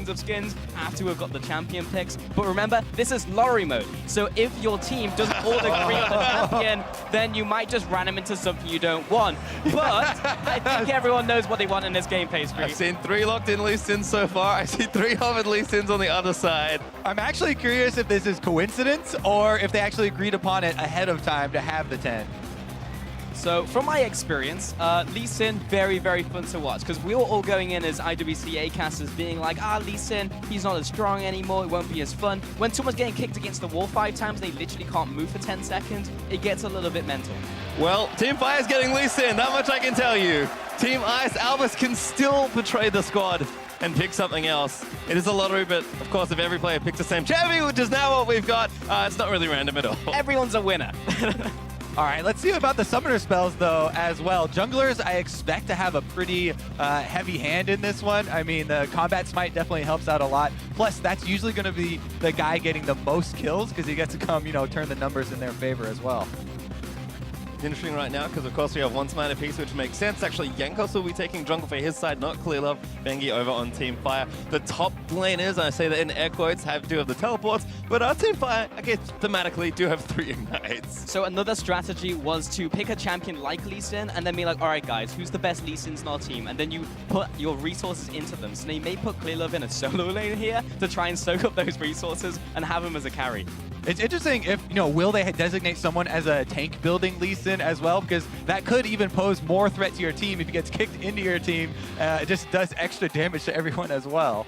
millions of skins after we've got the champion picks. But remember, this is lottery mode. So if your team doesn't all agree on the champion, then you might just ram him into something you don't want. But I think everyone knows what they want in this game, Pastry. I've seen 3 locked-in Lee Sins so far. I see 3 hovered Lee Sins on the other side. I'm actually curious if this is coincidence or if they actually agreed upon it ahead of time to have the 10. So from my experience, Lee Sin, very, very fun to watch because we were all going in as IWC casters being like, Lee Sin, he's not as strong anymore, it won't be as fun. When someone's getting kicked against the wall 5 times and they literally can't move for 10 seconds, it gets a little bit mental. Well, Team Fire is getting Lee Sin, that much I can tell you. Team Ice, Albus can still betray the squad and pick something else. It is a lottery, but of course, if every player picks the same champion, which is now what we've got, it's not really random at all. Everyone's a winner. All right, let's see about the summoner spells, though, as well. Junglers, I expect to have a pretty heavy hand in this one. I mean, the combat smite definitely helps out a lot. Plus, that's usually going to be the guy getting the most kills because he gets to come, turn the numbers in their favor as well. It's interesting right now because, of course, we have 1 smite apiece, which makes sense. Actually, Jankos will be taking jungle for his side, not Clear Love. Bengi over on Team Fire. The top laners, and I say that in air quotes, have 2 of the teleports, but our Team Fire, I guess, thematically, do have 3 ignites. So another strategy was to pick a champion like Lee Sin and then be like, all right, guys, who's the best Lee Sins in our team? And then you put your resources into them. So they may put Clear Love in a solo lane here to try and soak up those resources and have him as a carry. It's interesting if, will they designate someone as a tank building Lee Sin as well? Because that could even pose more threat to your team if he gets kicked into your team. It just does extra damage to everyone as well.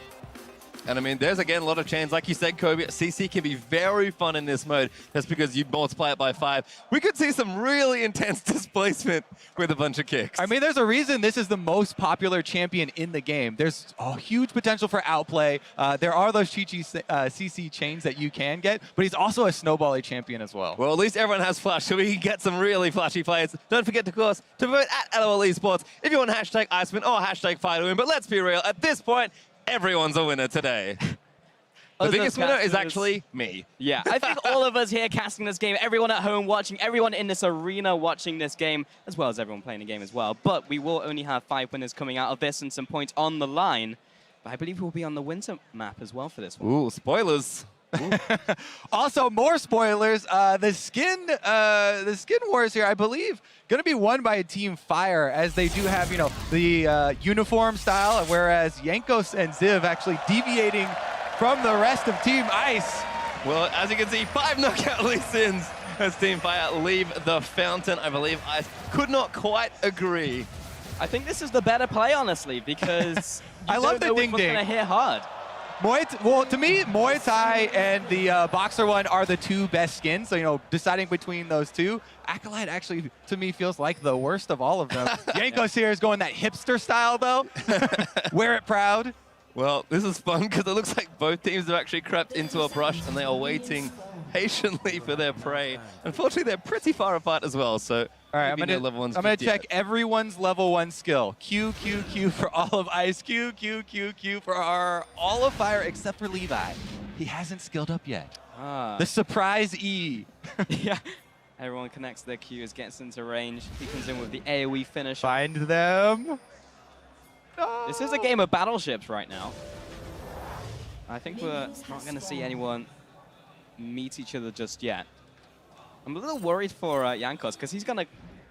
And I mean, there's again a lot of chains. Like you said, Kobe, CC can be very fun in this mode. That's because you multiply it by 5. We could see some really intense displacement with a bunch of kicks. I mean, there's a reason this is the most popular champion in the game. There's a huge potential for outplay. There are those Chi-Chi CC chains that you can get, but he's also a snowbally champion as well. Well, at least everyone has flash, so we can get some really flashy players. Don't forget, of course, to vote at LoL Esports if you want hashtag Iceman or hashtag FireWin. But let's be real, at this point, everyone's a winner today. The biggest winner is actually me. Yeah, I think all of us here casting this game, everyone at home watching, everyone in this arena watching this game, as well as everyone playing the game as well. But we will only have 5 winners coming out of this and some points on the line. But I believe we'll be on the winter map as well for this one. Ooh, spoilers. Also, more spoilers. The skin wars here, I believe, going to be won by Team Fire, as they do have, the uniform style, whereas Jankos and Ziv actually deviating from the rest of Team Ice. Well, as you can see, 5 knockout Lee Sins as Team Fire leave the fountain. I believe Ice could not quite agree. I think this is the better play, honestly, because you I love don't know the which one's going to hit hard. Well, to me, Muay Thai and the Boxer one are the 2 best skins. So, deciding between those 2, Acolyte actually, to me, feels like the worst of all of them. Jankos here is going that hipster style, though. Wear it proud. Well, this is fun because it looks like both teams have actually crept into a brush and they are waiting patiently for their prey. Unfortunately, they're pretty far apart as well, so all right, I'm gonna check everyone's level 1 skill. Q, Q, Q for all of Ice. Q, Q, Q, Q for all of Fire except for Levi. He hasn't skilled up yet. The surprise E. Yeah. Everyone connects their Qs, gets into range. He comes in with the AoE finish. Find them. This is a game of battleships right now. I think we're not going to see anyone meet each other just yet. I'm a little worried for Jankos because he's going to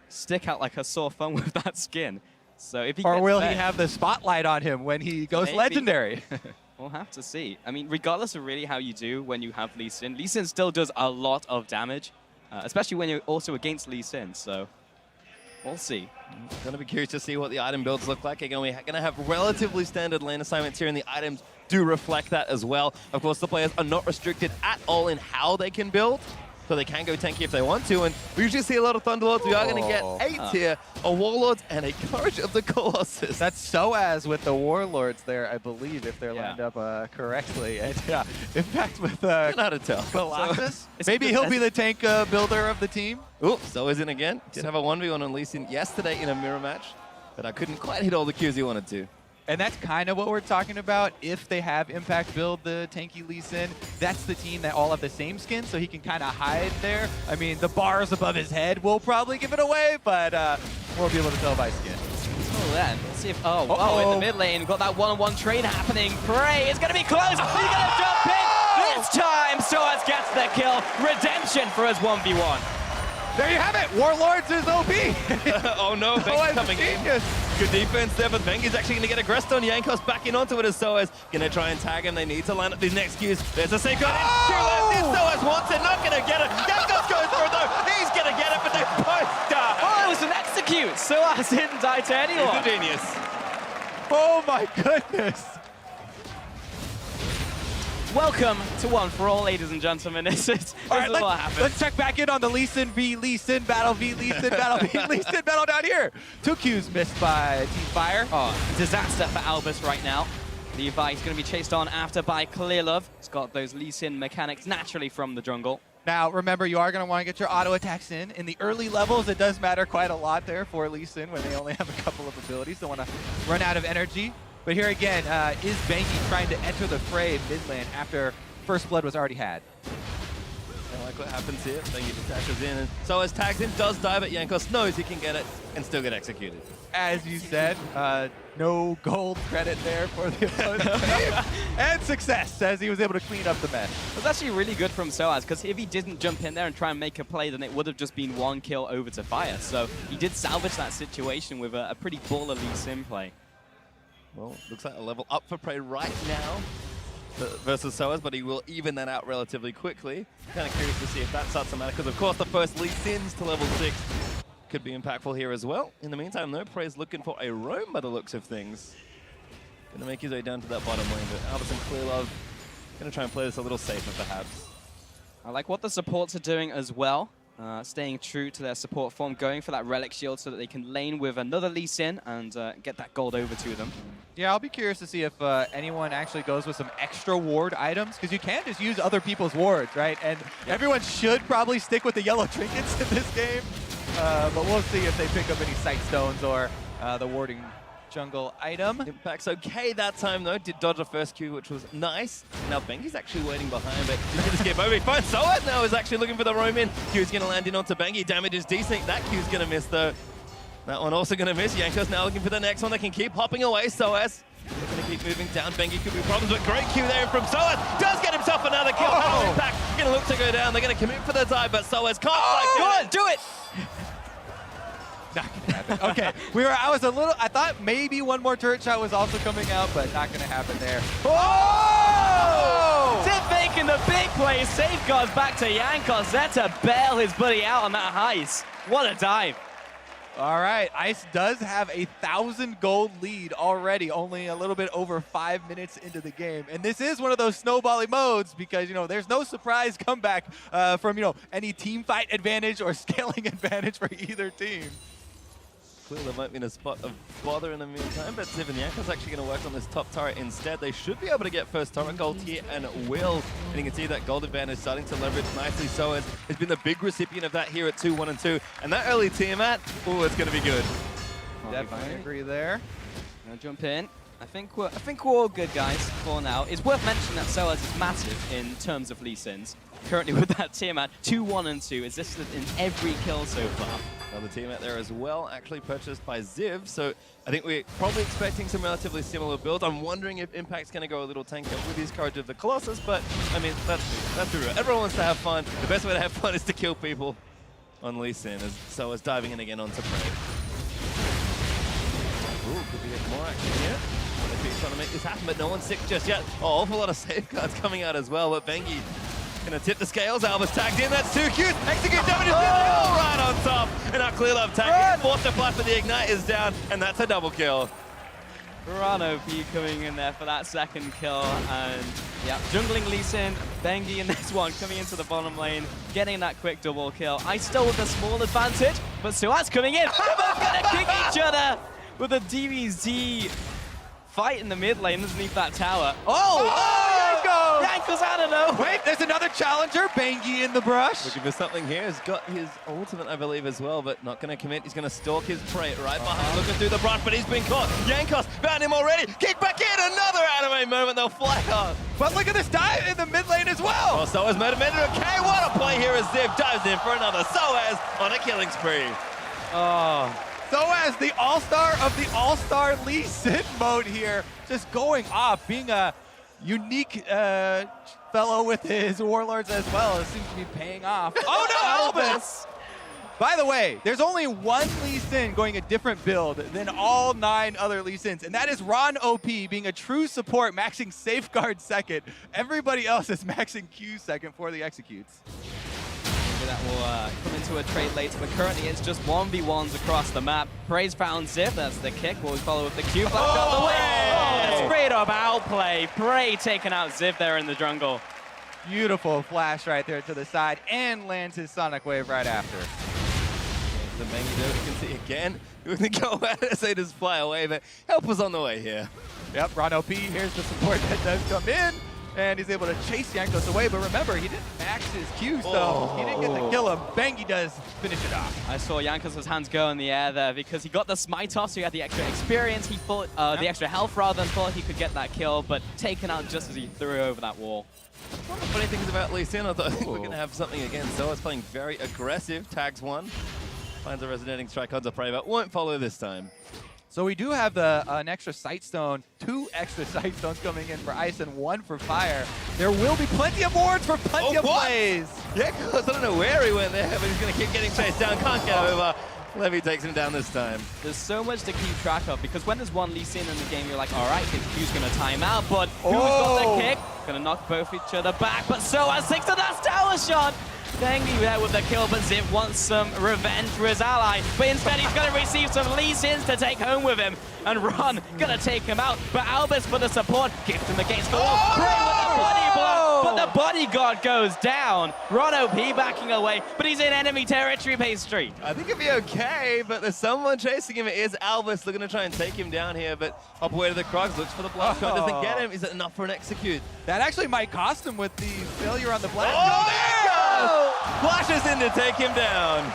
stick out like a sore thumb with that skin. So if he or will he have the spotlight on him when he goes legendary? We'll have to see. I mean, regardless of really how you do when you have Lee Sin still does a lot of damage, especially when you're also against Lee Sin. So we'll see. I'm going to be curious to see what the item builds look like. Again, we're going to have relatively standard lane assignments here, and the items do reflect that as well. Of course, the players are not restricted at all in how they can build, so they can go tanky if they want to. And we usually see a lot of Thunderlords. We are going to get 8 here, a Warlords and a Courage of the Colossus. That's Soaz with the Warlords there, I believe, if they're lined up correctly. And yeah, in fact, with I don't know how to tell. Colossus, maybe he'll be the tank builder of the team. Ooh, so is in again. Did have a 1v1 on Lee Sin yesterday in a mirror match, but I couldn't quite hit all the Qs he wanted to. And that's kind of what we're talking about. If they have Impact build the tanky Lee Sin, that's the team that all have the same skin, so he can kind of hide there. I mean, the bars above his head will probably give it away, but we'll be able to tell by skin. Well, there. Let's see if, in the mid lane, got that one-on-one trade happening. Prey is going to be close. He's going to jump in. This time, SOAS gets the kill. Redemption for his 1v1. There you have it. Warlords is OP. Oh no, Bengi's coming in. Good defense there, but Bengi's actually going to get aggressed on Jankos, backing onto it as SOAS. Going to try and tag him. They need to line up these next Qs. There's a safeguard in. SOAS wants it, not going to get it. Jankos goes through though. He's going to get it, but they both die. Oh, it was an execute. SOAS didn't die to anyone. He's a genius. Oh my goodness. Welcome to One for All, ladies and gentlemen. This is what happened. Let's check back in on the Lee Sin v Lee Sin battle v Lee Sin battle v Lee Sin battle down here. 2 Qs missed by Team Fire. Oh, disaster for Albus right now. Levi is going to be chased on after by Clearlove. He's got those Lee Sin mechanics naturally from the jungle. Now, remember, you are going to want to get your auto attacks in. In the early levels, it does matter quite a lot there for Lee Sin when they only have a couple of abilities. Don't want to run out of energy. But here again, is Bengi trying to enter the fray mid lane after First Blood was already had? I like what happens here. Bengi just dashes in, and SOAS tags him, does dive at Jankos, knows he can get it, and still get executed. As you said, no gold credit there for the opposing team. And success, as he was able to clean up the mess. It was actually really good from SOAS, because if he didn't jump in there and try and make a play, then it would have just been 1 kill over to Fire. So he did salvage that situation with a pretty baller Lee Sin play. Well, looks like a level up for Prey right now versus SOAS, but he will even that out relatively quickly. Kind of curious to see if that starts to matter, because of course the first Lee Sins to level 6 could be impactful here as well. In the meantime, though, Prey's looking for a roam by the looks of things. Gonna make his way down to that bottom lane, but Albus and Clearlove gonna try and play this a little safer perhaps. I like what the supports are doing as well. Staying true to their support form, going for that Relic Shield so that they can lane with another Lee Sin and get that gold over to them. Yeah, I'll be curious to see if anyone actually goes with some extra ward items, because you can just use other people's wards, right? And everyone should probably stick with the yellow trinkets in this game, but we'll see if they pick up any sight stones or the warding jungle item. Impact's okay that time though, did dodge the first Q, which was nice. Now Bengi's actually waiting behind, but he's going to skip over. He finds SOAS now is actually looking for the roam in. Q's going to land in onto Bengi, damage is decent. That Q's going to miss though. That one also going to miss. Jankos now looking for the next one. They can keep hopping away. SOAS they're going to keep moving down. Bengi could be problems, but great Q there from SOAS. Does get himself another kill. Oh. Impact going to look to go down. They're going to commit for the dive, but SOAS can't Do it! Not gonna happen. Okay, I thought maybe one more turret shot was also coming out, but not gonna happen there. Oh! Tip making the big play, safeguards back to Jankos. There to bail his buddy out on that heist. What a dive. All right, Ice does have a 1,000 gold lead already, only a little bit over 5 minutes into the game. And this is one of those snowbally modes because, there's no surprise comeback from, any team fight advantage or scaling advantage for either team. Clearly might be in a spot of bother in the meantime, but Ziv and Jankos actually going to work on this top turret instead. They should be able to get first turret gold here and will. And you can see that gold advantage starting to leverage nicely. SOAS has been the big recipient of that here at 2-1 and 2. And that early Tiamat, it's going to be good. Definitely agree there. Gonna jump in. I think we're all good, guys, for now. It's worth mentioning that SOAS is massive in terms of Lee Sins. Currently with that Tiamat, 2-1 and 2 is listed in every kill so far. Another Tiamat there as well, actually purchased by Ziv, so I think we're probably expecting some relatively similar builds. I'm wondering if Impact's going to go a little tank up with his Courage of the Colossus, but I mean, that's true. Everyone wants to have fun. The best way to have fun is to kill people on Lee Sin, as SOAS diving in again onto Prey. Ooh, could be more action here. They're trying to make this happen, but no one's sick just yet. Oh, awful lot of safeguards coming out as well, but Bengi gonna tip the scales. Albus tagged in. That's 2 Qs. Execute damage is right on top. And our Clearlove tagged in. Forced to fly for the Ignite is down, and that's a double kill. Run OP coming in there for that second kill, and yeah, jungling Lee Sin, Bengi in this one, coming into the bottom lane, getting that quick double kill. I still with a small advantage, but SOAS coming in. They're both gonna kick each other with a DBZ fight in the mid lane underneath that tower. Jankos out of nowhere. Wait, there's another challenger. Bengi in the brush. Looking for something here. He's got his ultimate, I believe, as well, but not going to commit. He's going to stalk his prey right behind, looking through the brush, but he's been caught. Jankos found him already. Kick back in. Another anime moment. They'll fly off. But look at this dive in the mid lane as well. Oh, SOAS motivated. Okay, what a play here as Ziv dives in for another. SOAS on a killing spree. Oh, So as the all-star of the all-star Lee Sin mode here, just going off, being a unique fellow with his warlords as well. It seems to be paying off. Oh no, Albus! By the way, there's only one Lee Sin going a different build than all 9 other Lee Sins, and that is Ron OP being a true support, maxing Safeguard second. Everybody else is maxing Q second for the executes. Maybe that will come into a trade later, but currently it's just 1v1s across the map. Prey's found Ziv, that's the kick. Will we follow with the Q? Back out the way! Oh, straight up outplay. Prey taking out Ziv there in the jungle. Beautiful flash right there to the side, and lands his Sonic Wave right after. The Mangy you can see again. We're going to go ahead and say just fly away, but help was on the way here. Yep, Ron OP, here's the support that does come in, and he's able to chase Jankos away, but remember, he didn't max his Q, so he didn't get to kill him. Bangy does finish it off. I saw Jankos' hands go in the air there because he got the smite off, so he had the extra experience. He thought, the extra health rather, than thought he could get that kill, but taken out just as he threw over that wall. One of the funny things about Lee Sin, I think we're going to have something again. Zoa's playing very aggressive, tags one. Finds a resonating strike onto Prey, but won't follow this time. So we do have an extra Sight Stone, 2 extra Sight Stones coming in for Ice and 1 for Fire. There will be plenty of wards for plenty of plays. Yeah, I don't know where he went there, but he's going to keep getting chased down. Can't get over. Levy takes him down this time. There's so much to keep track of because when there's one Lee Sin in the game, you're like, all right, his Q's going to time out, but who's got the kick? Going to knock both each other back, but so has Sixter, that's tower shot! Bangy there with the kill, but Ziv wants some revenge for his ally. But instead, he's going to receive some Lee Sins to take home with him. And Ron going to take him out. But Albus for the support, gives him against the wall. Prey with the body block, but the bodyguard goes down. Ron OP backing away, but he's in enemy territory, pastry. I think it'll be okay, but there's someone chasing him. It is Albus. They're going to try and take him down here, but up away to the Crocs, looks for the block. Doesn't get him. Is it enough for an execute? That actually might cost him with the failure on the blast. Oh, there it goes! Flashes in to take him down.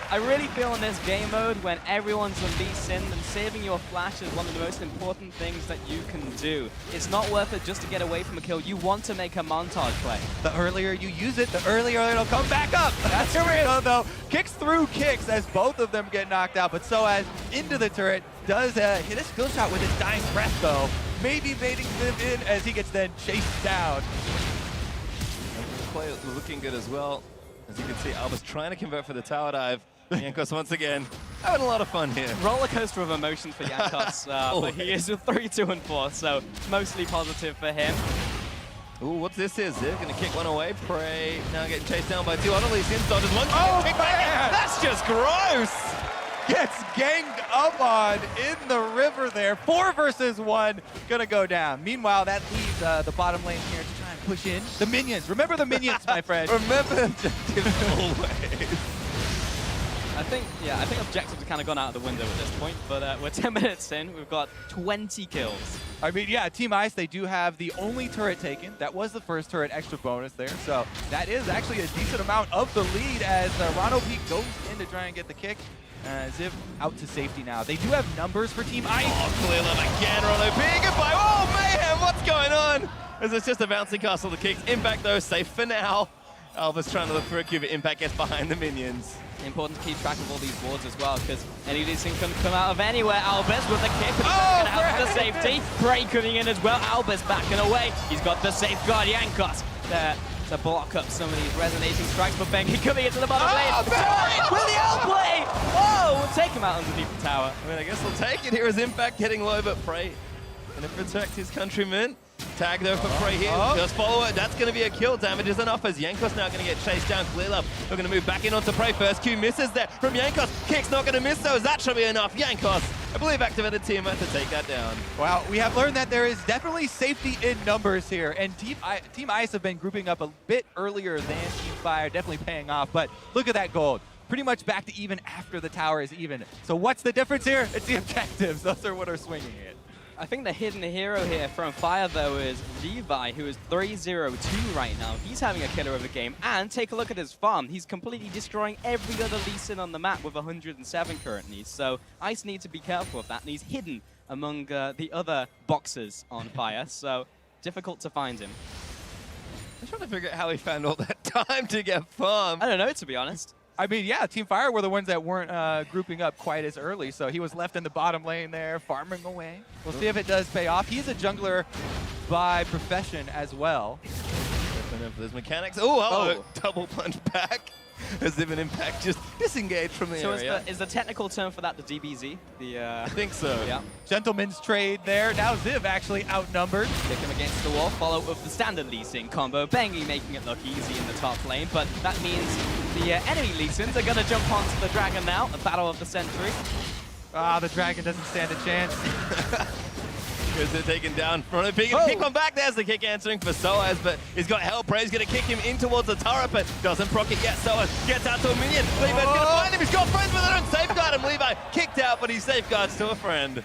I really feel in this game mode when everyone's on Lee Sin, and saving your flash is one of the most important things that you can do. It's not worth it just to get away from a kill. You want to make a montage play. The earlier you use it, the earlier it'll come back up. That's real though. Kicks through kicks as both of them get knocked out, but so as into the turret does hit a skill shot with his dying breath though. Maybe baiting Ziv in as he gets then chased down. Play looking good as well. As you can see, Albus trying to convert for the tower dive. Jankos once again having a lot of fun here. Roller coaster of emotions for Jankos, but he is with 3, 2, and 4, so mostly positive for him. Ooh, what's this is? They're going to kick one away. Prey now getting chased down by 2 other Lee Sin dodges. One kick back. That's just gross. Gets ganged up on in the river there. 4 versus 1 gonna go down. Meanwhile, that leaves the bottom lane here to try and push in the minions. Remember the minions, my friend. Remember the objectives always. I think objectives have kind of gone out of the window at this point, but we're 10 minutes in. We've got 20 kills. I mean, yeah, Team Ice, they do have the only turret taken. That was the first turret extra bonus there. So that is actually a decent amount of the lead as Rono Peak goes in to try and get the kick. Ziv out to safety now. They do have numbers for Team Ice. Oh, clear love again, Rono Peak. Goodbye. Oh, mayhem, what's going on? As it's just a bouncing castle that kicks. Impact, though, safe for now. Albus trying to look for a cube. Impact gets behind the minions. Important to keep track of all these wards as well, because any of these things can come out of anywhere. Albus with the kick, but he's going to help the safety. Prey coming in as well. Albus backing away. He's got the safeguard. Jankos there to block up some of these resonating strikes, but Bengi coming into the bottom lane. Will the outplay? Oh, we'll take him out underneath the tower. I mean, I guess we'll take it here as Impact getting low, but Prey going to protect his countrymen. Tag though for Prey here. Just follow it. That's going to be a kill. Damage is enough as Jankos now going to get chased down. Clear love. We're going to move back in onto Prey. First Q misses there from Jankos. Kick's not going to miss though. That should be enough. Jankos, I believe, activated teammate to take that down. Wow, we have learned that there is definitely safety in numbers here, and Team Ice have been grouping up a bit earlier than Team Fire, definitely paying off. But look at that gold. Pretty much back to even after the tower is even. So what's the difference here? It's the objectives. Those are what are swinging it. I think the hidden hero here from Fire, though, is Levi, who is 3-0-2 right now. He's having a killer of a game. And take a look at his farm. He's completely destroying every other Lee Sin on the map with 107 currently. So Ice need to be careful of that. And he's hidden among the other boxers on Fire. So difficult to find him. I'm trying to figure out how he found all that time to get farm. I don't know, to be honest. I mean, yeah, Team Fire were the ones that weren't grouping up quite as early, so he was left in the bottom lane there, farming away. We'll see if it does pay off. He's a jungler by profession as well. There's mechanics. Oh, double punch back. As Ziv and Impact just disengaged from the area. So is the technical term for that the DBZ? I think so. Yeah. Gentleman's trade there. Now Ziv actually outnumbered. Kick him against the wall, follow up with the standard Lee Sin combo. Bengi making it look easy in the top lane, but that means the enemy Lee Sins are going to jump onto the Dragon now. A battle of the century. Ah, the Dragon doesn't stand a chance. Because they're taken down. Rono P can kick one back. There's the kick answering for Soaz, but he's got Hell. Prey's going to kick him in towards the turret, but doesn't proc it yet. Soaz gets out to a minion. Levi's going to find him. He's got friends, but they don't safeguard him. Levi kicked out, but he safeguards to a friend.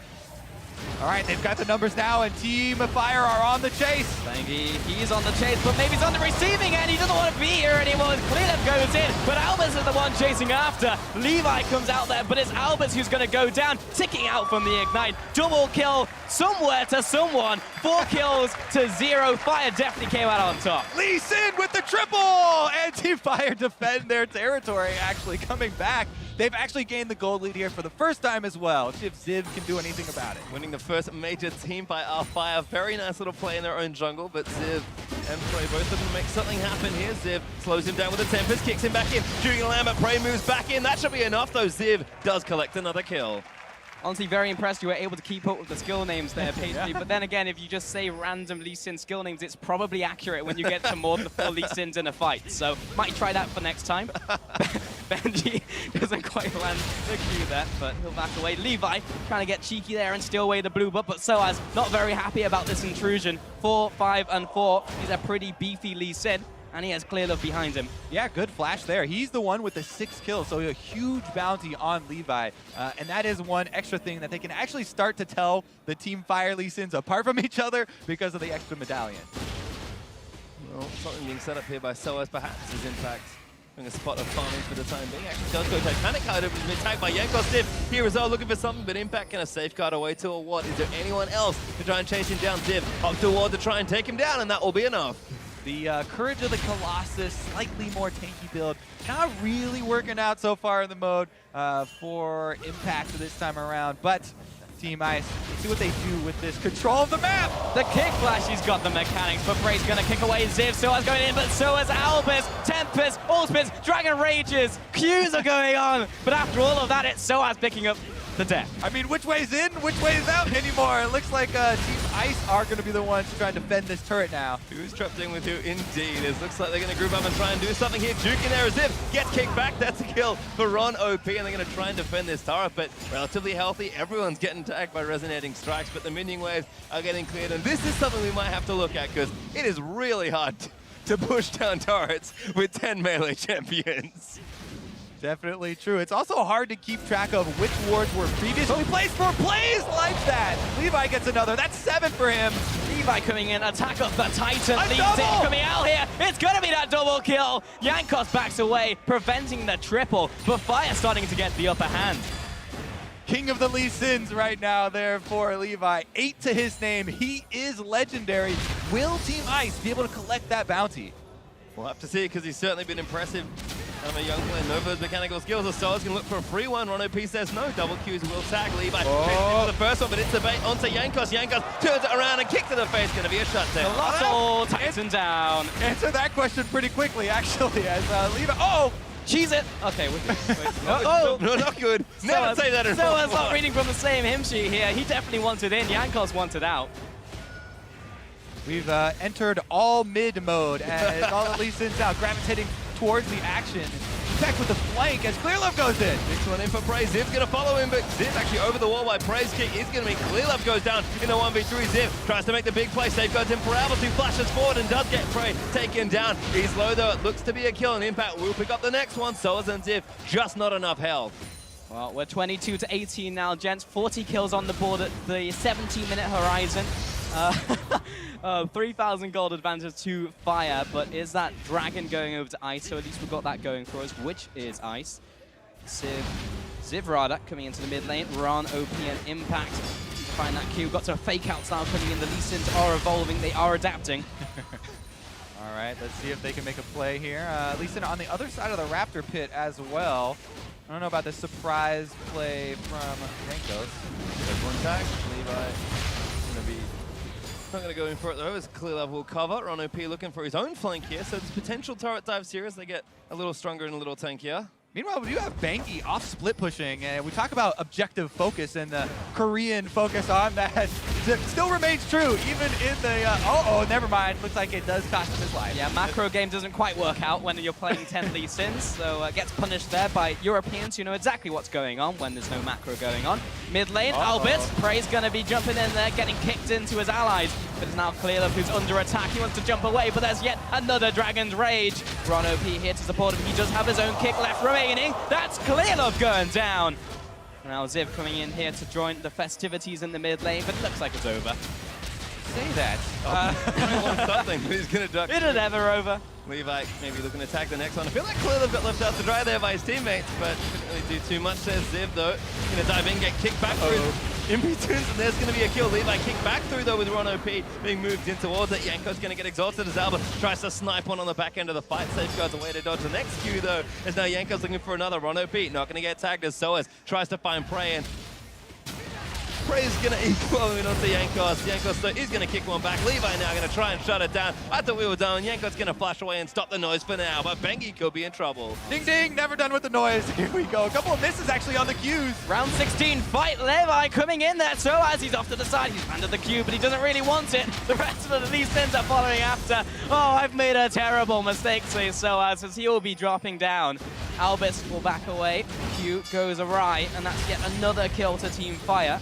All right, they've got the numbers now, and Team Fire are on the chase. Bengi, he's on the chase, but maybe he's on the receiving end. He doesn't want to be here anymore. Cleanup goes in, but Albus is the one chasing after. Levi comes out there, but it's Albus who's going to go down, ticking out from the Ignite. Double kill somewhere to someone. 4 kills to 0. Fire definitely came out on top. Lee Sin with the triple! And Team Fire defend their territory, actually coming back. They've actually gained the gold lead here for the first time as well. See if Ziv can do anything about it. Winning the first major team by our Fire. Very nice little play in their own jungle, but Ziv and Prey both of them make something happen here. Ziv slows him down with the Tempest, kicks him back in. Shooting a lamb, but Prey moves back in. That should be enough, though. Ziv does collect another kill. Honestly, very impressed you were able to keep up with the skill names there, Paisley. But then again, if you just say random Lee Sin skill names, it's probably accurate when you get to more than 4 Lee Sins in a fight. So might try that for next time. Benji doesn't quite land the Q there, but he'll back away. Levi trying to get cheeky there and steal away the blue buff, but Soaz not very happy about this intrusion. 4, 5, and 4. He's a pretty beefy Lee Sin. And he has clear love behind him. Yeah, good flash there. He's the one with the 6 kills, so a huge bounty on Levi. And that is one extra thing that they can actually start to tell the Team Fire Lee Sins apart from each other because of the extra medallion. Well, something being set up here by Soaz perhaps is Impact. Doing a spot of farming for the time being. Actually does go Titanic Card, but been attacked by Yankos. Ziv here as well, looking for something, but Impact going to safeguard away to a what? Is there anyone else to try and chase him down? Ziv up toward to try and take him down, and that will be enough. The Courage of the Colossus, slightly more tanky build. Not really working out so far in the mode for Impact this time around, but Team Ice, let's see what they do with this control of the map. The kick flash, he's got the mechanics, but Bray's gonna kick away Ziv. Soaz going in, but so is Albus. Tempest, Allspins, Dragon Rages, Qs are going on. But after all of that, it's Soaz picking up the death. I mean, which way's in, which way's out anymore? It looks like Team Ice are going to be the ones to try and defend this turret now. Who's trapped in with who? Indeed. It looks like they're going to group up and try and do something here. Juke in there as Ziv gets kicked back. That's a kill for Ron OP, and they're going to try and defend this turret, but relatively healthy. Everyone's getting tagged by resonating strikes, but the minion waves are getting cleared, and this is something we might have to look at because it is really hard to push down turrets with 10 melee champions. Definitely true. It's also hard to keep track of which wards were previously placed for plays like that. Levi gets another. That's 7 for him. Levi coming in, attack of the Titan. A Leads double! it coming out here. It's going to be that double kill. Yankos backs away, preventing the triple, but Fire starting to get the upper hand. King of the Lee Sins right now there for Levi. 8 to his name. He is legendary. Will Team Ice be able to collect that bounty? We'll have to see because he's certainly been impressive. I'm a young player, Nova's mechanical skills. The Stars can look for a free one. Ron OP says no. Double Qs will tag Levi. For the first one, but it's the bait onto Yankos. Yankos turns it around and kicks to the face. Going to be a shutdown. Colossal Titan down. Answer that question pretty quickly, actually, as Levi. Oh! Cheese it. Okay, wait. No, not good. Never say that in Soaz's not reading from the same hymn sheet here. He definitely wanted in. Yankos wanted out. We've entered all mid mode as all the Lee Sins out, gravitating towards the action. Back with the flank as Clearlove goes in. Next one in for Prey. Ziv's going to follow him, but Ziv actually over the wall by Prey's kick is going to be Clearlove goes down in the 1v3. Ziv tries to make the big play. Safeguards him for Albus, who flashes forward and does get Prey taken down. He's low though. It looks to be a kill, and Impact will pick up the next one. Soaz and Ziv, just not enough health. Well, we're 22 to 18 now, gents. 40 kills on the board at the 17-minute horizon. 3,000 gold advantage to Fire, but is that Dragon going over to Ice? So at least we've got that going for us, which is Ice. Ziv Rada coming into the mid lane. Ron, OP, and Impact to find that Q. Got to fake out style coming in. The Lee Sins are evolving. They are adapting. All right, let's see if they can make a play here. Lee Sin on the other side of the Raptor pit as well. I don't know about the surprise play from Rankos. There's one tag. Levi gonna be not gonna go in for it though. As clear level cover. Ron OP looking for his own flank here. So it's potential turret dive series. They get a little stronger and a little tankier. Meanwhile, we do have Banky off split pushing, and we talk about objective focus and the Korean focus on that still remains true, even in the, oh, never mind. Looks like it does cost him his life. Yeah, macro game doesn't quite work out when you're playing 10 Lee Sins, so gets punished there by Europeans who know exactly what's going on when there's no macro going on. Mid lane, Albert, Prey's gonna be jumping in there, getting kicked into his allies, but it's now Clearlove who's under attack. He wants to jump away, but there's yet another Dragon's Rage. Ron OP here to support him. He does have his own kick left remaining. That's Clearlove going down. Now Ziv coming in here to join the festivities in the mid lane, but it looks like it's over. Say that. Something, but he's gonna duck. It is ever over. Levi maybe looking to attack the next one. I feel like Clearlove got left out to dry there by his teammates, but couldn't really do too much. Says Ziv though. Gonna dive in, get kicked back through impotence, and there's gonna be a kill. Levi kicked back through though with Ron OP being moved in towards it. Yanko's gonna get exhausted as Alba tries to snipe one on the back end of the fight. Safeguards away to dodge the next Q though, as now Yanko's looking for another. Ron OP not gonna get tagged as Soas tries to find Prey, and Prey's gonna equal in onto Yankos. Yankos though is gonna kick one back. Levi now gonna try and shut it down. I thought we were done. Yankos gonna flash away and stop the noise for now, but Bengi could be in trouble. Ding ding, never done with the noise. Here we go. A couple of misses actually on the Qs. Round 16 fight, Levi coming in there. So as he's off to the side, he's landed the Q, but he doesn't really want it. The rest of the Lee Sins are following after. Oh, I've made a terrible mistake, says Soaz, as he'll be dropping down. Albus will back away. Q goes awry, and that's yet another kill to Team Fire.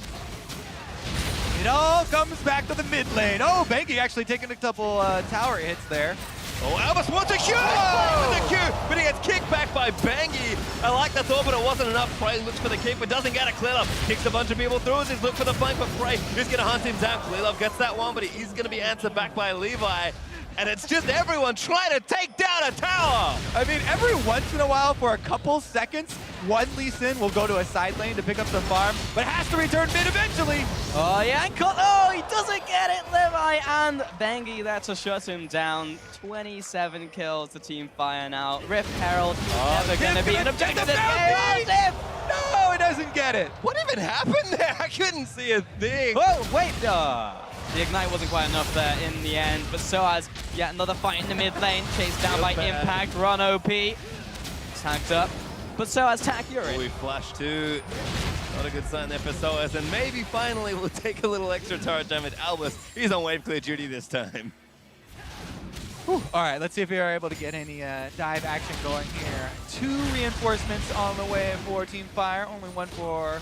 It all comes back to the mid lane. Oh, Banky actually taking a couple tower hits there. Oh, Albus wants a Q! With the Q, but he gets kicked back by Bangy. I like the thought, but it wasn't enough. Prey looks for the kick, but doesn't get it. Clearlove kicks a bunch of people through as he's looking for the flank, but Prey is going to hunt him down. Clearlove gets that one, but he is going to be answered back by Levi. And it's just everyone trying to take down a tower. I mean, every once in a while, for a couple seconds, one Lee Sin will go to a side lane to pick up some farm, but has to return mid eventually. Oh, yeah, oh, he doesn't get it, Levi, and Bangy there to shut him down. 27 kills to Team Fire now. Rift Herald, never going to be an objective this game. No, it doesn't get it. What even happened there? I couldn't see a thing. Oh, wait, the Ignite wasn't quite enough there in the end, but Soaz, yet another fight in the mid lane, chased down by Impact. Ron OP, tagged up, but Soaz tag Yuri. We flash too. Not a good sign there for Soaz, and maybe finally we'll take a little extra turret damage. Albus, he's on wave clear duty this time. Whew. All right, let's see if we are able to get any dive action going here. 2 reinforcements on the way for Team Fire, only 1 for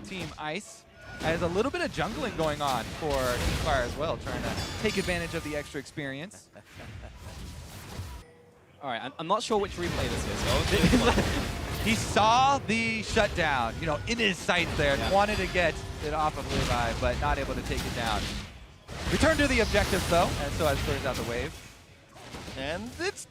Team Ice. There's a little bit of jungling going on for Team Fire as well, trying to take advantage of the extra experience. All right, I'm not sure which replay this is. He saw the shutdown, you know, in his sights there, and wanted to get it off of Levi, but not able to take it down. Return to the objectives though, and so as clears out the wave. And it's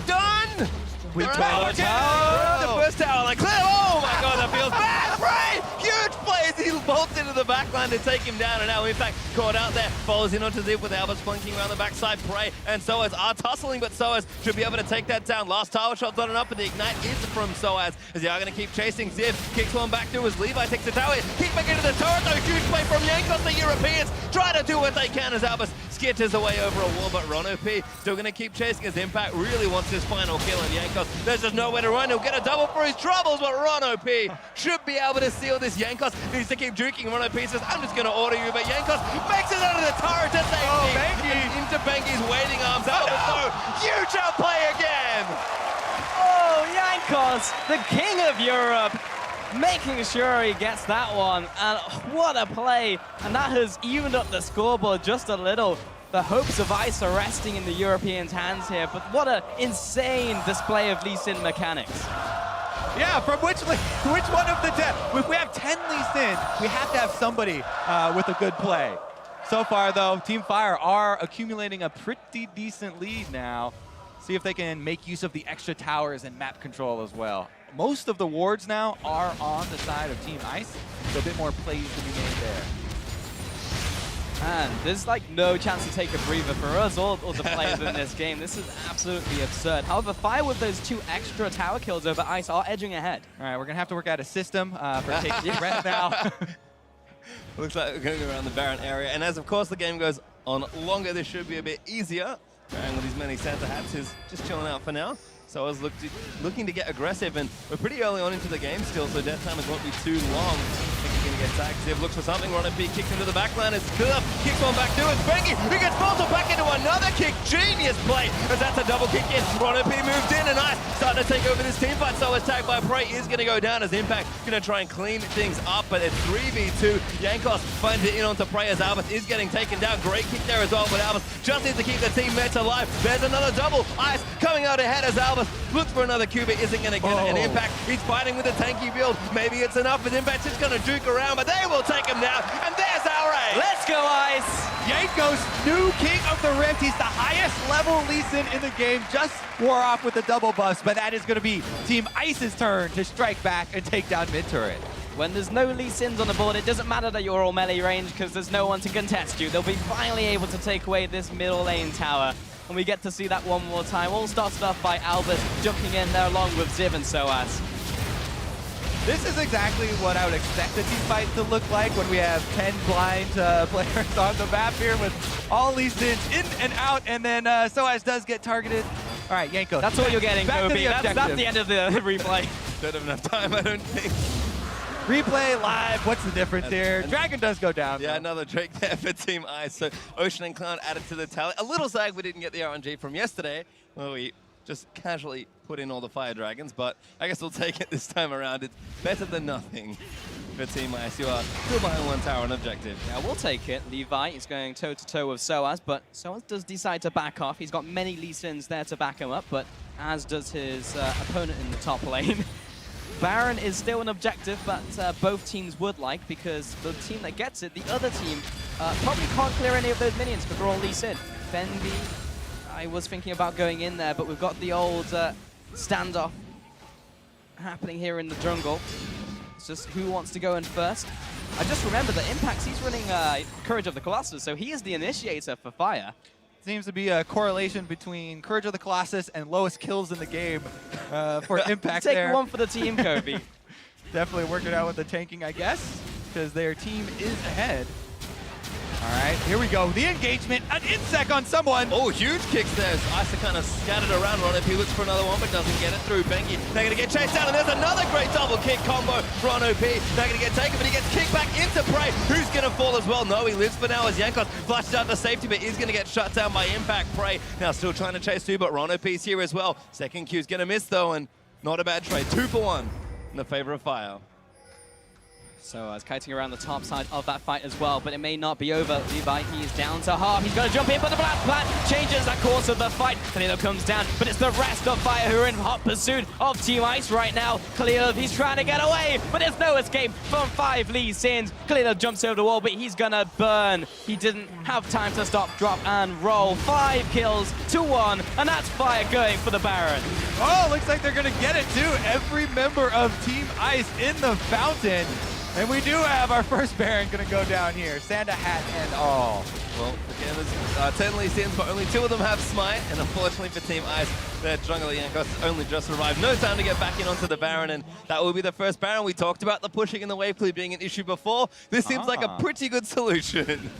done! We tower! tower! The first tower, like clear. Oh my god, that feels bad! Prey! Huge plays! He bolts into the backline to take him down, and now Impact caught out there. Follows in onto Ziv with Albus flanking around the backside. Prey and Soaz are tussling, but Soaz should be able to take that down. Last tower shot's not enough, but the Ignite is from Soaz, as they are going to keep chasing. Ziv kicks one back through as Levi takes the tower. Kick back into the turret, though. Huge play from Yankos. The Europeans try to do what they can as Albus skitters away over a wall, but Ron OP still going to keep chasing as Impact really wants his final kill, and Yankos, there's just nowhere to run. He'll get a double for his troubles, but Ron OP should be able to seal this. Yankos needs to keep juking. Ron OP says, I'm just going to order you, but Yankos makes it out of the turret to safety. Oh, Banky! Into Banky's waiting arms. Huge outplay again! Oh, Yankos, the king of Europe, making sure he gets that one. And what a play. And that has evened up the scoreboard just a little. The hopes of Ice are resting in the Europeans' hands here, but what an insane display of Lee Sin mechanics. Yeah, from which one of the 10? If we have 10 Lee Sin, we have to have somebody with a good play. So far, though, Team Fire are accumulating a pretty decent lead now. See if they can make use of the extra towers and map control as well. Most of the wards now are on the side of Team Ice, so a bit more plays to be made there. And there's like no chance to take a breather for us or the players in this game. This is absolutely absurd. However, Fire with those 2 extra tower kills over Ice are edging ahead. All right, we're going to have to work out a system for taking red now. Looks like we're going to go around the Baron area. And as, of course, the game goes on longer, this should be a bit easier. Baron with these many Santa hats is just chilling out for now. So I was looking to get aggressive, and we're pretty early on into the game still, so death timers won't be too long. I think he's going to get tagged. Ziv looks for something. Ron P kicks into the backline. It's Cliff. Kicks one back to it. Bengi, who gets bolted back into another kick. Genius play, as that's a double kick in. Ron P moved in, and Ice starting to take over this team fight. So his tag by Prey is going to go down as Impact going to try and clean things up, but it's 3v2. Jankos finds it in onto Prey as Albus is getting taken down. Great kick there as well, but Albus just needs to keep the teammates alive. There's another double. Ice coming out ahead as Albus looks for another cube, but isn't going to get it. And Impact, he's fighting with a tanky build. Maybe it's enough, but Impact's just going to juke around, but they will take him down. And there's our A. Let's go, Ice! Yanko's new king of the Rift. He's the highest level Lee Sin in the game. Just wore off with the double buffs, but that is going to be Team Ice's turn to strike back and take down mid turret. When there's no Lee Sins on the board, it doesn't matter that you're all melee range because there's no one to contest you. They'll be finally able to take away this middle lane tower. And we get to see that one more time. All started off by Albus jumping in there along with Ziv and Soaz. This is exactly what I would expect the team fight to look like when we have 10 blind players on the map here with all Lee Sins in and out, and then Soaz does get targeted. All right, Yanko. That's all you're getting, Back to Kobe. the That's objective. the end of the replay. Don't have enough time, I don't think. Replay live. What's the difference here? Dragon does go down. Yeah, though. another Drake there for Team Ice. So Ocean and Cloud added to the tally. A little sad we didn't get the RNG from yesterday, where we just casually put in all the Fire Dragons, but I guess we'll take it this time around. It's better than nothing for Team Ice. You are still behind 1 tower on objective. Yeah, we'll take it. Levi is going toe-to-toe with Soaz, but Soaz does decide to back off. He's got many Lee Sins there to back him up, but as does his opponent in the top lane. Baron is still an objective, but both teams would like, because the team that gets it, the other team, probably can't clear any of those minions because they're all Lee Sin. Fendi, I was thinking about going in there, but we've got the old standoff happening here in the jungle. It's just who wants to go in first. I just remember that Impact, he's running Courage of the Colossus, so he is the initiator for Fire. Seems to be a correlation between Courage of the Colossus and lowest kills in the game for Impact Take there. one for the team, Kobe. Definitely working out with the tanking, I guess, because their team is ahead. All right, here we go. The engagement, an insect on someone. Oh, huge kicks there. Ice kind of scattered around. Ron OP looks for another one, but doesn't get it through. Bengi, they're going to get chased down, and there's another great double kick combo. Ron OP, they're going to get taken, but he gets kicked back into Prey. Who's going to fall as well? No, he lives for now as Yankos flashes out to safety, but is going to get shut down by Impact. Prey now still trying to chase too, but Ron OP's here as well. Second Q's going to miss, though, and not a bad trade. 2 for 1 in the favor of Fire. So it's kiting around the top side of that fight as well, but it may not be over. Levi, he is down to half. He's going to jump in, but the Black Plant changes the course of the fight. Khalil comes down, but it's the rest of Fire who are in hot pursuit of Team Ice right now. Khalil, he's trying to get away, but there's no escape from 5 Lee Sins. Khalil jumps over the wall, but he's going to burn. He didn't have time to stop, drop, and roll. 5 kills to 1, and that's Fire going for the Baron. Oh, looks like they're going to get it too. Every member of Team Ice in the fountain. And we do have our first Baron going to go down here. Santa hat and all. Well, again, there's 10 Lee Sins, but only 2 of them have Smite, and unfortunately for Team Ice, their jungler Yankos only just survived. No time to get back in onto the Baron, and that will be the first Baron. We talked about the pushing and the wave clear being an issue before. This seems like a pretty good solution.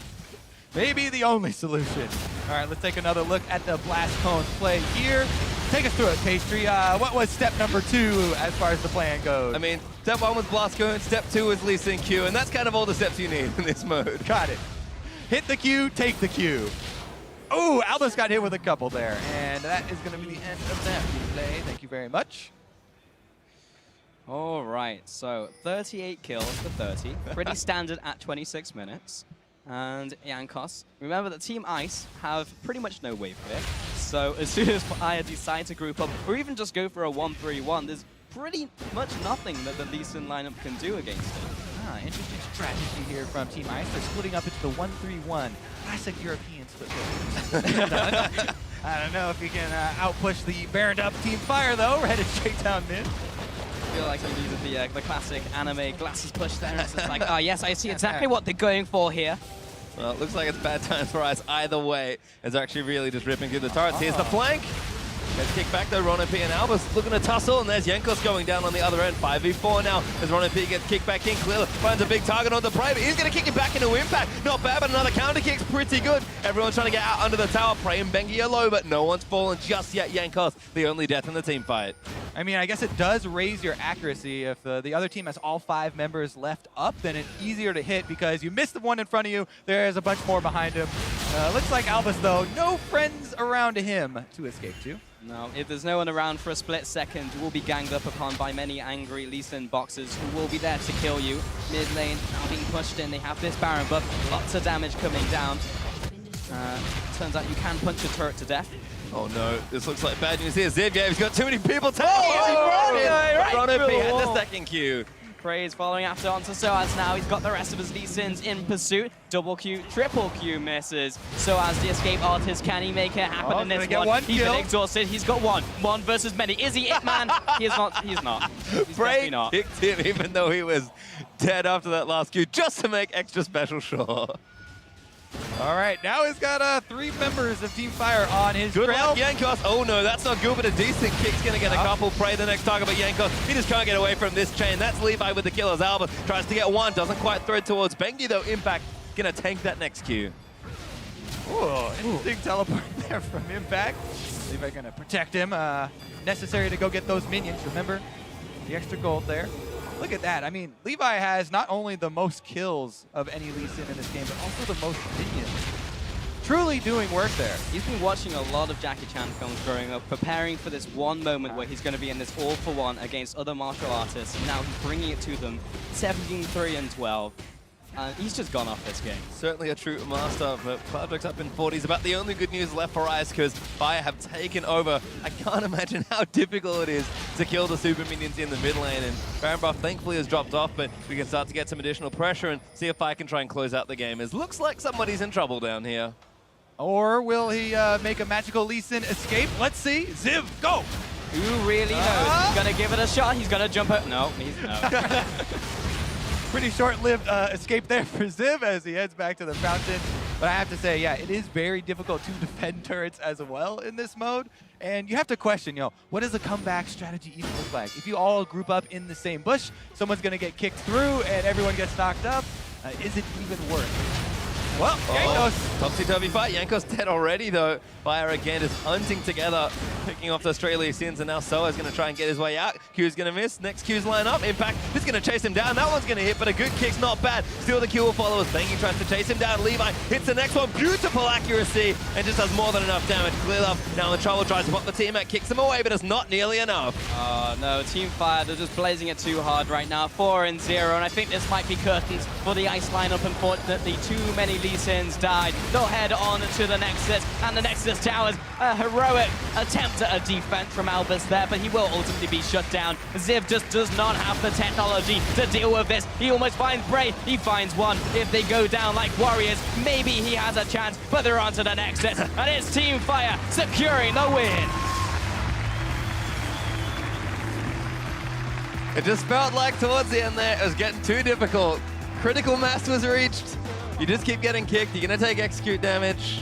Maybe the only solution. All right, let's take another look at the Blast Cone's play here. Take us through it, Pastry. What was step number 2 as far as the plan goes? I mean, step 1 was Blast Cone, step 2 was Lee Sin Q, and that's kind of all the steps you need in this mode. Got it. Hit the Q, take the Q. Oh, Albus got hit with a couple there, and that is going to be the end of that replay. Thank you very much. All right, so 38 kills for 30. Pretty standard at 26 minutes. And Yankos, remember that Team Ice have pretty much no wave clear. So as soon as Fire decide to group up, or even just go for a 1-3-1, there's pretty much nothing that the Lee Sin lineup can do against it. Interesting strategy here from Team Ice. They're splitting up into the 1-3-1. Classic European split. I don't know if you can outpush the Baroned up Team Fire, though. We're headed straight down mid. I feel like you needed the classic anime glasses push there. It's just like, yes, I see exactly what they're going for here. Well, it looks like it's bad times for Ice either way. It's actually really just ripping through the turrets. Here's the flank. Gets kicked back though, Ron P and Albus looking to tussle, and there's Jankos going down on the other end. 5v4 now as Ron P gets kicked back in. Clearly finds a big target on the Prey, but he's going to kick it back into Impact. Not bad, but another counter kick's pretty good. Everyone's trying to get out under the tower. Prey and Bengi are low, but no one's fallen just yet. Jankos, the only death in the team fight. I mean, I guess it does raise your accuracy. If the other team has all 5 members left up, then it's easier to hit because you missed the one in front of you. There's a bunch more behind him. Looks like Albus, though, no friends around him to escape to. No, if there's no one around for a split second, you will be ganged up upon by many angry Lee Sin boxers who will be there to kill you. Mid lane now being pushed in. They have this Baron buff. Lots of damage coming down. Turns out you can punch a turret to death. Oh no, this looks like bad news here. Ziv, yeah, he's got too many people taking Ron P P had the second Q. Prey is following after onto Soaz now. He's got the rest of his Lee Sins in pursuit. Double Q, triple Q misses. Soaz, the escape artist, can he make it happen in this one? He's been exhausted. He's got one. One versus many. Is he it, man? He is not. He's not. He's Prey not. kicked him even though he was dead after that last Q, just to make extra special sure. All right, now he's got 3 members of Team Fire on his Good trail. luck, Jankos. Oh no, that's not good, but a decent kick's gonna get a couple. Prey the next target, but Jankos, he just can't get away from this chain. That's Levi with the kills. Albus tries to get one, doesn't quite throw it towards Bengi though. Impact gonna tank that next Q. Ooh, interesting teleport there from Impact. Levi gonna protect him. Necessary to go get those minions, remember? The extra gold there. Look at that. I mean, Levi has not only the most kills of any Lee Sin in this game, but also the most minions. Truly doing work there. He's been watching a lot of Jackie Chan films growing up, preparing for this one moment where he's going to be in this all-for-one against other martial artists. And now he's bringing it to them. 17, 3, and 12. He's just gone off this game. Certainly a true master, but Cloudrick's up in 40s. About the only good news left for Ice, because Fire have taken over. I can't imagine how difficult it is to kill the super minions in the mid lane, and Baron buff thankfully has dropped off, but we can start to get some additional pressure and see if Fire can try and close out the game. It looks like somebody's in trouble down here. Or will he make a magical Lee Sin escape? Let's see. Ziv, go! Who really knows? He's going to give it a shot. He's going to jump out. No, he's no. Pretty short-lived escape there for Ziv as he heads back to the fountain. But I have to say, yeah, it is very difficult to defend turrets as well in this mode. And you have to question, what does a comeback strategy even look like? If you all group up in the same bush, someone's going to get kicked through and everyone gets knocked up. Is it even worth it? Well, Jankos. Topsy-turvy fight. Jankos dead already, though. Fire again is hunting together, picking off the Australia Sins, and now Soa's going to try and get his way out. Q's going to miss. Next Q's line up. Impact is going to chase him down. That one's going to hit, but a good kick's not bad. Still the Q will follow as Bengi tries to chase him down. Levi hits the next one. Beautiful accuracy, and just does more than enough damage. Clear up. Now the trouble tries to pop the teammate, kicks him away, but it's not nearly enough. Oh, no. Team Fire, they're just blazing it too hard right now. 4-0, and I think this might be curtains for the Ice lineup. Unfortunately, too many Lee Sins died. They'll head on to the Nexus, and the Nexus towers. A heroic attempt at a defense from Albus there, but he will ultimately be shut down. Ziv just does not have the technology to deal with this. He almost finds Bray. He finds one. If they go down like warriors, maybe he has a chance, but they're on to the Nexus, and it's Team Fire securing the win. It just felt like towards the end there, it was getting too difficult. Critical mass was reached. You just keep getting kicked. You're going to take execute damage.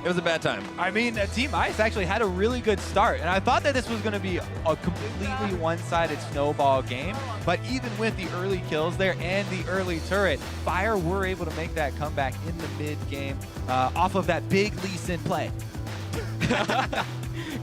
It was a bad time. I mean, Team Ice actually had a really good start, and I thought that this was going to be a completely one-sided snowball game, but even with the early kills there and the early turret, Fire were able to make that comeback in the mid-game off of that big Lee Sin play.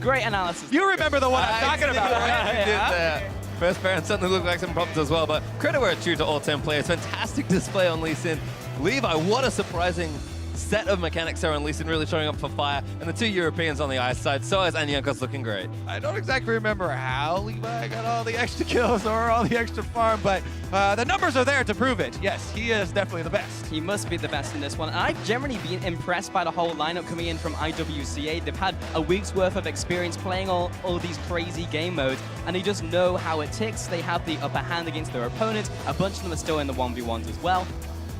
Great analysis. You remember the one I'm talking about, right? First Baron certainly looked like some problems as well, but credit where it's due to all 10 players. Fantastic display on Lee Sin. Levi, what a surprising set of mechanics there on Lee Sin, really showing up for Fire. And the 2 Europeans on the Ice side, Soaz and Jankos looking great. I don't exactly remember how Levi got all the extra kills or all the extra farm, but the numbers are there to prove it. Yes, he is definitely the best. He must be the best in this one. And I've generally been impressed by the whole lineup coming in from IWCA. They've had a week's worth of experience playing all these crazy game modes, and they just know how it ticks. They have the upper hand against their opponents. A bunch of them are still in the 1v1s as well.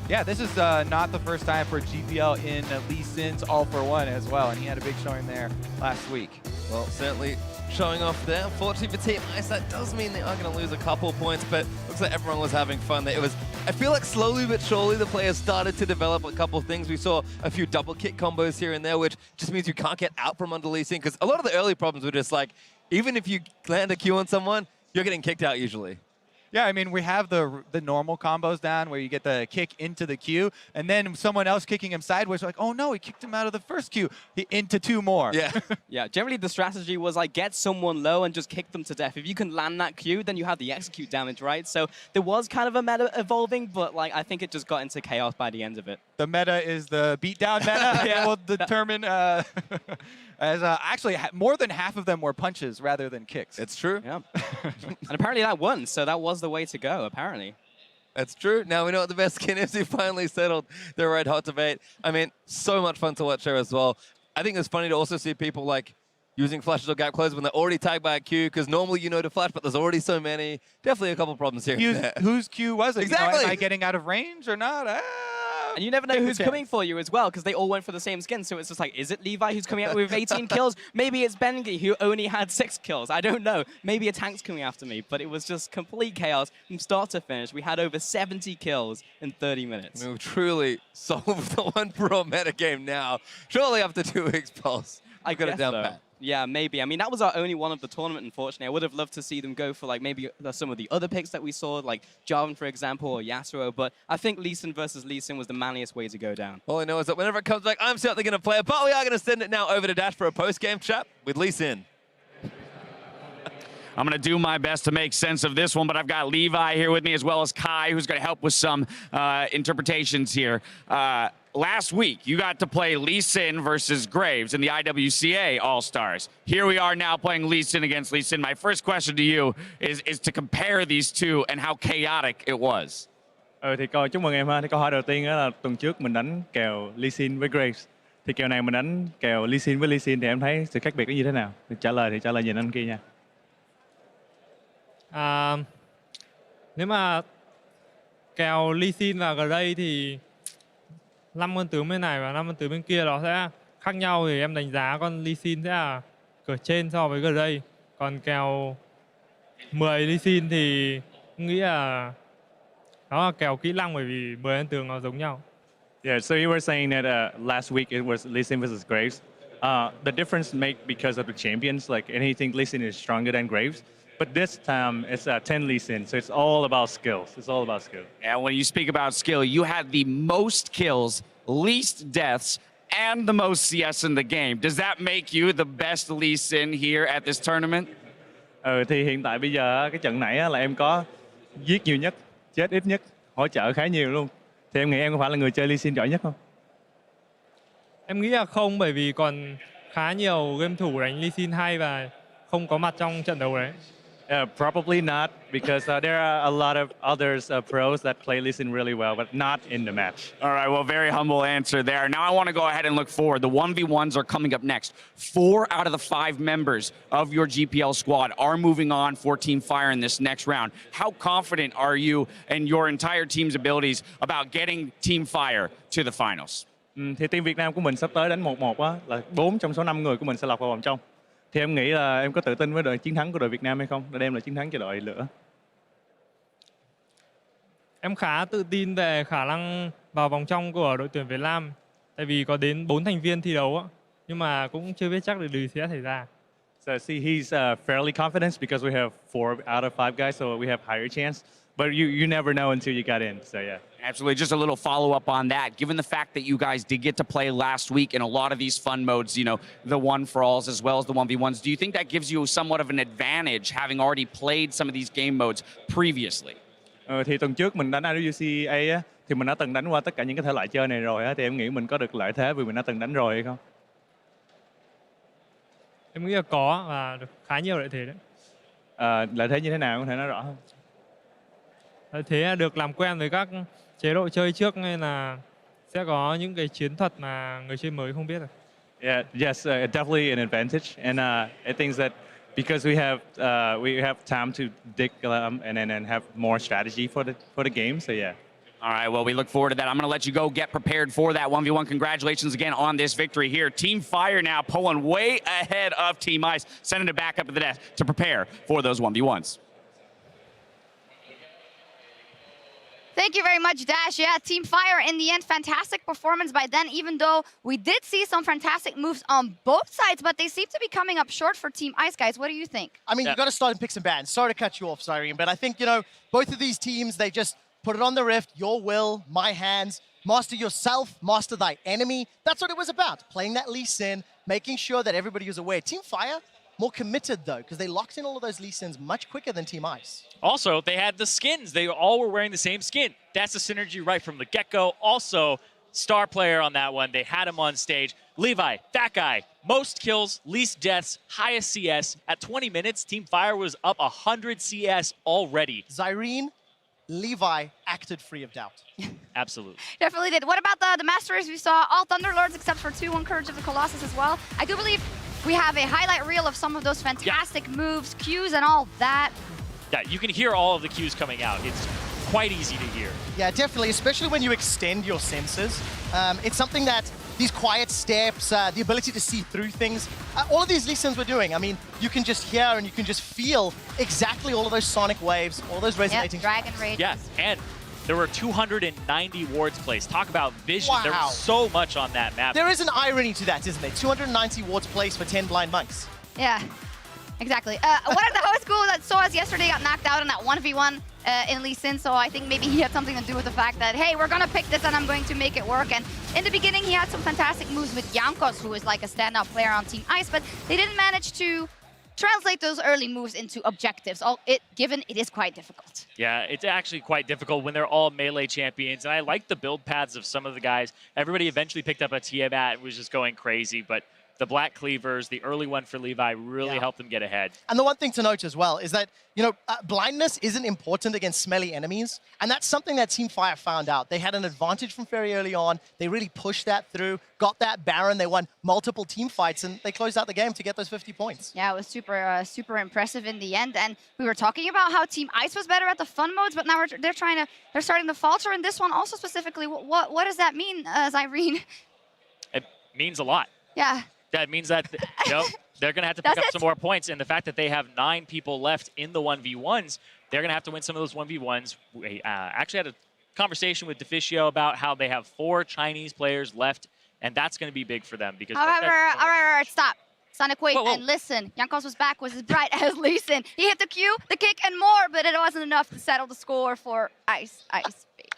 Yeah, this is not the first time for GPL in Lee Sin's all-for-one as well, and he had a big showing there last week. Well, certainly showing off there. Unfortunately for Team Ice, that does mean they are going to lose a couple points, but looks like everyone was having fun. It was I feel like slowly but surely the players started to develop a couple of things. We saw a few double kick combos here and there, which just means you can't get out from under Lee Sin, because a lot of the early problems were just like, even if you land a Q on someone, you're getting kicked out usually. Yeah, I mean, we have the normal combos down where you get the kick into the Q, and then someone else kicking him sideways, like, oh no, he kicked him out of the first Q, into 2 more. Yeah. Yeah, generally the strategy was like get someone low and just kick them to death. If you can land that Q, then you have the execute damage, right? So there was kind of a meta evolving, but like I think it just got into chaos by the end of it. The meta is the beatdown meta. Yeah. It will determine, as actually more than half of them were punches rather than kicks. It's true. Yeah. And apparently that won, so that was the way to go, apparently. That's true. Now we know what the best skin is. We finally settled the red hot debate. I mean, so much fun to watch here as well. I think it's funny to also see people like using flashes or gap close when they're already tagged by a Q, because normally you know to flash, but there's already so many. Definitely a couple problems here. Whose Q was it? Exactly. You know, am I getting out of range or not? And you never know who's coming for you as well, because they all went for the same skin. So it's just like, is it Levi who's coming out with 18 kills? Maybe it's Bengi who only had 6 kills. I don't know. Maybe a tank's coming after me. But it was just complete chaos from start to finish. We had over 70 kills in 30 minutes. We've truly solved the 1-for-all metagame now. Surely after 2 weeks, Pulse. I got it down pat. Yeah, maybe. I mean, that was our only one of the tournament, unfortunately. I would have loved to see them go for, like, maybe some of the other picks that we saw, like Jarvan, for example, or Yasuo. But I think Lee Sin versus Lee Sin was the manliest way to go down. All I know is that whenever it comes back, I'm certainly going to play it. But we are going to send it now over to Dash for a post-game chat with Lee Sin. I'm going to do my best to make sense of this one, but I've got Levi here with me as well as Kai, who's going to help with some interpretations here. Last week, you got to play Lee Sin versus Graves in the IWCA All-Stars. Here we are now playing Lee Sin against Lee Sin. My first question to you is to compare these two and how chaotic it was. Thì chúc mừng em ha. Thì câu hỏi đầu tiên là tuần trước mình đánh kèo Lee Sin với Graves. Thì kèo này mình đánh kèo Lee Sin với Lee Sin thì em thấy sự khác biệt nó như thế nào? Thì trả lời nhìn anh kia nha. Nếu mà kèo Lee Sin và Gray thì 5 con tướng bên này và 5 con tướng bên kia nó sẽ khác nhau, thì em đánh giá con Lee Sin sẽ là cửa trên so với Gray. Còn kèo 10 Lee Sin thì em nghĩ là đó là kèo kỹ năng, bởi vì 10 con tướng nó giống nhau. Yeah, so you were saying that last week it was Lee Sin versus Graves. The difference made because of the champions. Like anything, Lee Sin is stronger than Graves. But this time, it's 10 Lee Sin, so it's all about skills. It's all about skill. And when you speak about skill, you had the most kills, least deaths, and the most CS in the game. Does that make you the best Lee Sin here at this tournament? Thì hiện tại bây giờ cái trận này là em có giết nhiều nhất, chết ít nhất, hỗ trợ khá nhiều luôn. Thì em nghĩ em có phải là người chơi Lee Sin giỏi nhất không? Em nghĩ là không, bởi vì còn khá nhiều game thủ đánh Lee Sin hay và không có mặt trong trận đấu đấy. Probably not, because there are a lot of others pros that play Lee Sin really well, but not in the match. All right, well, very humble answer there. Now I want to go ahead and look forward. The 1v1s are coming up next. 4 out of the 5 members of your GPL squad are moving on for Team Fire in this next round. How confident are you and your entire team's abilities about getting Team Fire to the finals? Thì team Việt Nam của mình sắp tới đánh 1-1 á, là 4 trong số 5 người của mình sẽ lọt vào vòng trong. Thì em nghĩ là em có tự tin với đội chiến thắng của đội Việt Nam hay không? Để đem lại chiến thắng cho đội lửa. Em khá tự tin về khả năng vào vòng trong của đội tuyển Việt Nam. Tại vì có đến 4 thành viên thi đấu á, nhưng mà cũng chưa biết chắc được điều gì sẽ xảy ra. So see, he's fairly confident because we have 4 out of 5 guys, so we have higher chance. But you never know until you got in, so yeah. Absolutely. Just a little follow-up on that. Given the fact that you guys did get to play last week in a lot of these fun modes, you know, the 1-for-alls as well as the 1v1s, do you think that gives you somewhat of an advantage having already played some of these game modes previously? Thì tuần trước mình đánh IWCA á, thì mình đã từng đánh qua tất cả những cái thể loại chơi này rồi á, thì em nghĩ mình có được lợi thế vì mình đã từng đánh rồi hay không? Em nghĩ là có và được khá nhiều lợi thế đấy. Lợi thế như thế nào, có thể nói rõ hơn? Lợi thế là được làm quen với các chế độ chơi trước, nên là sẽ có những cái chiến thuật mà người chơi mới không biết được. Yeah, yes, definitely an advantage, and I think that because we have time to dig and have more strategy for the game. So yeah. All right, well, we look forward to that. I'm going to let you go get prepared for that 1v1. Congratulations again on this victory here. Team Fire now pulling way ahead of Team Ice, sending it back up to the desk to prepare for those 1v1s. Thank you very much, Dash. Yeah, Team Fire in the end, fantastic performance by then, even though we did see some fantastic moves on both sides, but they seem to be coming up short for Team Ice, guys. What do you think? I mean, you got to start and pick some bands. Sorry to cut you off, Cyrene, but I think, you know, both of these teams, they just put it on the Rift, your will, my hands, master yourself, master thy enemy. That's what it was about, playing that Lee Sin, making sure that everybody was aware. Team Fire, more committed though, because they locked in all of those Lee Sins much quicker than Team Ice. Also, they had the skins. They all were wearing the same skin. That's the synergy right from the get-go. Also, star player on that one. They had him on stage. Levi, that guy, most kills, least deaths, highest CS. At 20 minutes, Team Fire was up 100 CS already. Cyrene, Levi acted free of doubt. Absolutely. Definitely did. What about the Masters? We saw all Thunderlords except for 2-1 Courage of the Colossus as well. I do believe we have a highlight reel of some of those fantastic moves, Qs, and all that. Yeah, you can hear all of the cues coming out. It's quite easy to hear. Yeah, definitely, especially when you extend your senses. It's something that these quiet steps, the ability to see through things, all of these Lee Sins were doing. I mean, you can just hear and you can just feel exactly all of those sonic waves, all those resonating. Yeah, Dragon Rage. Yeah, and there were 290 wards placed. Talk about vision. Wow. There was so much on that map. There is an irony to that, isn't there? 290 wards placed for 10 blind monks. Yeah, exactly. One of the host schools that saw us yesterday got knocked out in that 1v1 in Lee Sin, so I think maybe he had something to do with the fact that, hey, we're going to pick this and I'm going to make it work. And in the beginning, he had some fantastic moves with Jankos, who is like a standout player on Team Ice, but they didn't manage to translate those early moves into objectives, given it is quite difficult. Yeah, it's actually quite difficult when they're all melee champions. And I like the build paths of some of the guys. Everybody eventually picked up a Tiamat and was just going crazy, but the Black Cleavers, the early one for Levi, really helped them get ahead. And the one thing to note as well is that, you know, blindness isn't important against smelly enemies. And that's something that Team Fire found out. They had an advantage from very early on. They really pushed that through, got that Baron. They won multiple team fights, and they closed out the game to get those 50 points. Yeah, it was super impressive in the end. And we were talking about how Team Ice was better at the fun modes, but now they're starting to falter in this one also specifically. What does that mean, Cyrene? It means a lot. Yeah. That means that they're going to have to pick up some more points. And the fact that they have 9 people left in the 1v1s, they're going to have to win some of those 1v1s. We actually had a conversation with Deficio about how they have 4 Chinese players left, and that's going to be big for them. Because all right, stop. Sonic, wait, whoa. and listen. Jankos was back, was as bright as Lee Sin. He hit the Q, the kick, and more, but it wasn't enough to settle the score for Ice,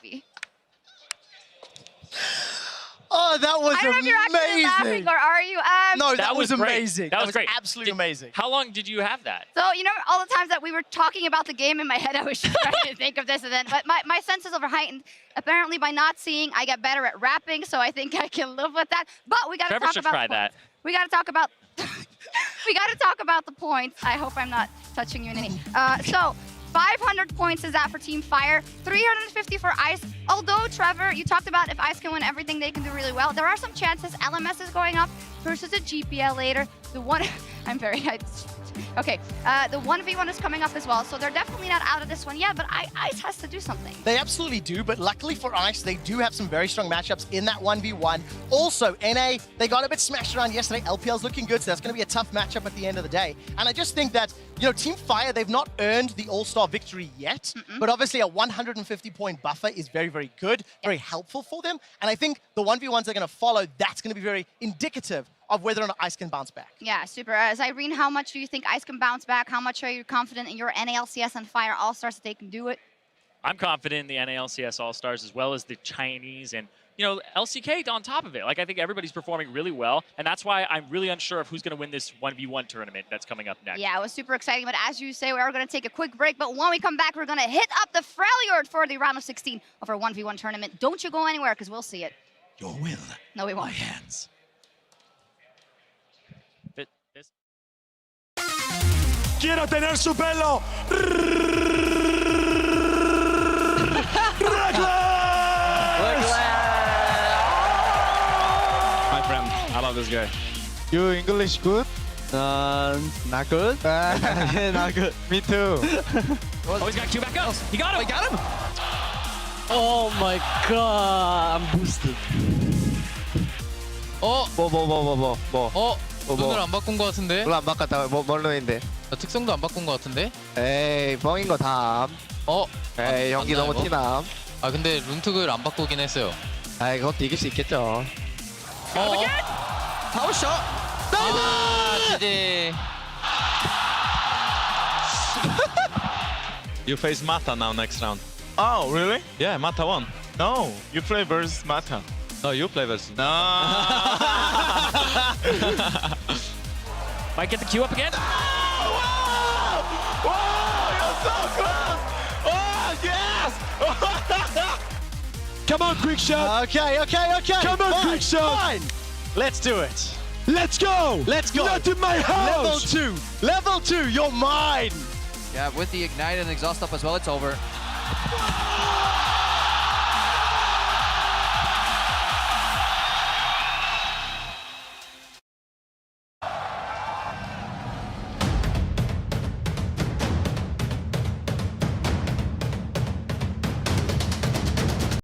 baby. Oh, that was I don't know if you're actually laughing, or are you? No, that was great. amazing. That was great. Absolutely amazing. How long did you have that? So, you know, all the times that we were talking about the game in my head, I was just trying to think of this and then. But my senses are heightened. Apparently, by not seeing, I get better at rapping, so I think I can live with that. But we got to talk about. Try that. We got to talk about. We got to talk about the points. I hope I'm not touching you in any. So. 500 points is that for Team Fire, 350 for Ice. Although, Trevor, you talked about if Ice can win everything, they can do really well. There are some chances. LMS is going up versus a GPL later. The one, I'm very, okay. The 1v1 is coming up as well, so they're definitely not out of this one yet, but Ice has to do something. They absolutely do, but luckily for Ice, they do have some very strong matchups in that 1v1. Also, NA, they got a bit smashed around yesterday. LPL's looking good, so that's going to be a tough matchup at the end of the day. And I just think that, you know, Team Fire, they've not earned the All-Star victory yet, but obviously a 150-point buffer is very, very good, very helpful for them. And I think the 1v1s they're going to follow, that's going to be very indicative of whether or not Ice can bounce back. Yeah, super. Cyrene, how much do you think Ice can bounce back? How much are you confident in your NALCS and Fire All-Stars that they can do it? I'm confident in the NALCS All-Stars as well as the Chinese and, you know, LCK on top of it. Like, I think everybody's performing really well, and that's why I'm really unsure of who's going to win this 1v1 tournament that's coming up next. Yeah, it was super exciting, but as you say, we are going to take a quick break, but when we come back, we're going to hit up the Freljord for the round of 16 of our 1v1 tournament. Don't you go anywhere, because we'll see it. Your will. No, we won't. My hands. Quiero tener su pelo. My friend, I love this guy. You English good? Not good. Not good. Me too. Oh, he's got Q back up. He got him. I got him. Oh my god, I'm boosted. 눈을 안 바꾼 것 같은데? 물론 안 바꿨다. 뭘로 했는데? 특성도 안 바꾼 것 같은데? 에이, 뻥인 거 담. 에이, 연기 너무 티남. 아 근데 룬투글 안 바꾸긴 했어요. 아 이것도 이길 수 있겠죠. 파워샷. 아 GG. You face Mata now next round. Oh, really? Yeah, Mata won. No, you play versus Mata. No, you play versus. No. Might get the queue up again. Whoa! Whoa! You're so close! Oh, yes! Come on, quick shot! Okay. Come on, fine, quick shot. Fine. Let's do it. Let's go! Let's go. Not in my house! Level 2, you're mine. Yeah, with the ignite and exhaust up as well, it's over.